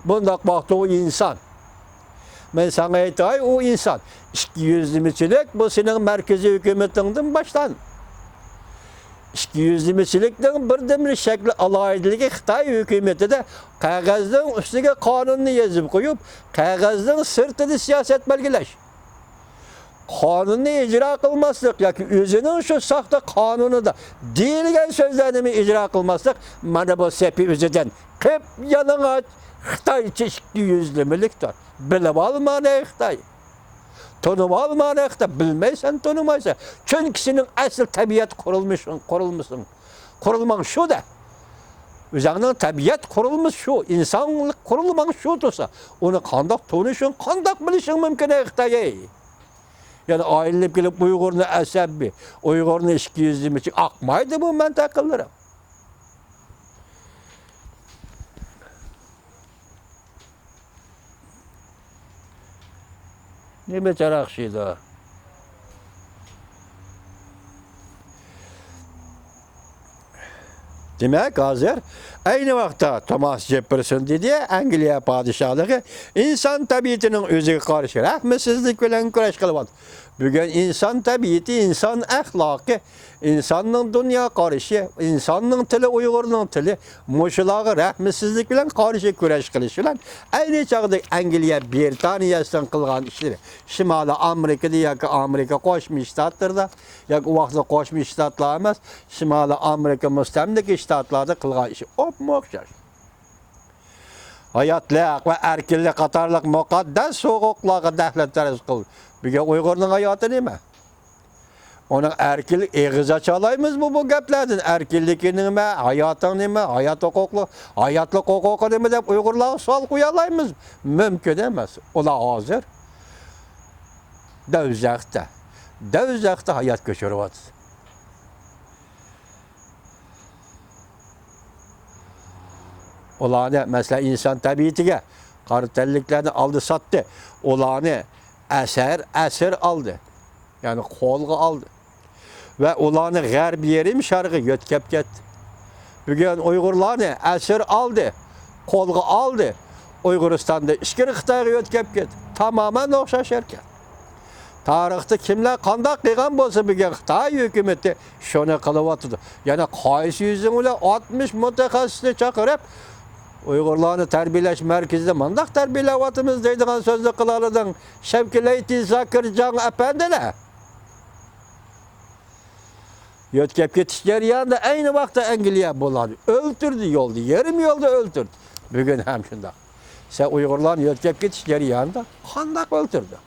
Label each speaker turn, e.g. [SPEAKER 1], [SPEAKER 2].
[SPEAKER 1] Bundak vakti o insan. Ben sana aytay o insan. İkiyüzlümçülük bu senin merkezi hükümetinden baştan. İkiyüzlümçülükten birdemir şekli alaydılığı Xitay hükümeti de kağızdan üstüne kanununu yazıp koyup kağızdan sırtını siyaset belgeleş. Kanunu icra kılmazsak, ya ki özünün şu sahte kanunu da değilgen sözlerini icra kılmazsak, bana bu sepi özüden kıp yanına Xitay çeşitli yüzlümlükler. Bilip alma ne Xitay. Tanım alma ne Xitay. Bilmeysen tanımaysan. Çünkü senin asıl tabiat kurulman şu da. Özünün tabiat kurulmuş şu, insanlık kurulman şu olsa, onu kandak tanışın, kandak bilişin mümkün Xitay'a. Yani ayrılıp gelip Uygur'unu əsəbbi, Uygur'unu işkiyizlim için akmaydı bu mentakıllara. Ne beçarak şeydi o? Demek hazır aynı vaxtda Thomas Jefferson dedi, Angliya padişahlığı insan tabiatının özüge karşı rahmetsizlik bilen güreş kılıbad. Bugün insan tabiati, insan ahlakı, insanın dünya karşı, insanın tili, Uygur'un tili, muşulağı rahmetsizlik bilen karşı güreş kılış bilen aynı çağda Angliya, Britaniya'sından kılgan işleri. Şimali Amerika'da ya ki Amerika Koşmuş Ştatlar'da, ya ki o vaxtda Koşmuş Ştatlar emas, Şimali Amerika müstemlik ştatlarda kılgan işi. Okşar. Hayatlık ve erkillik katarlık mukaddes hukukları devletleri kıl. Bir de Uygur'un hayatı ne mi? Onun erkillik, eğize çalayımız bu geplerden. Erkillik ne mi? Hayatın ne mi? Hayatlık hukuku ne mi deyip Uygurlara sual koyalayımız. Mümkün demez. Ola hazır. Devzekte hayat geçiriyor. Olanı mesela insan tabiatine kartelliklerini aldı sattı. Olanı esir aldı. Yani kolga aldı. Ve olanı garb yerim şarkı götkep gitti. Bugün Uygurlarını esir aldı. Kolga aldı. Uyguristan'da işkiri Xitay'a götkep gitti. Tamamen okşaş erken. Tarihte kimler kandak kıygan bolsa bugün Xitay hükümeti şunu kılıvatıdı. Yani kayısı yüzüyle 60 mütehassisini çakırıp Uygurlarını terbiyeleş merkezde mandak terbiyelatımız deydiğin sözlü kılalıdan Şevkileyti Zakircan efendiler. Yotkep yetişler yanında aynı vakti Angliya buladı. Öldürdü yolda, yarım yolda öldürdü. Bugün hem şunda. Sen Uygurların yotkep yetişler yanında kandak öldürdü.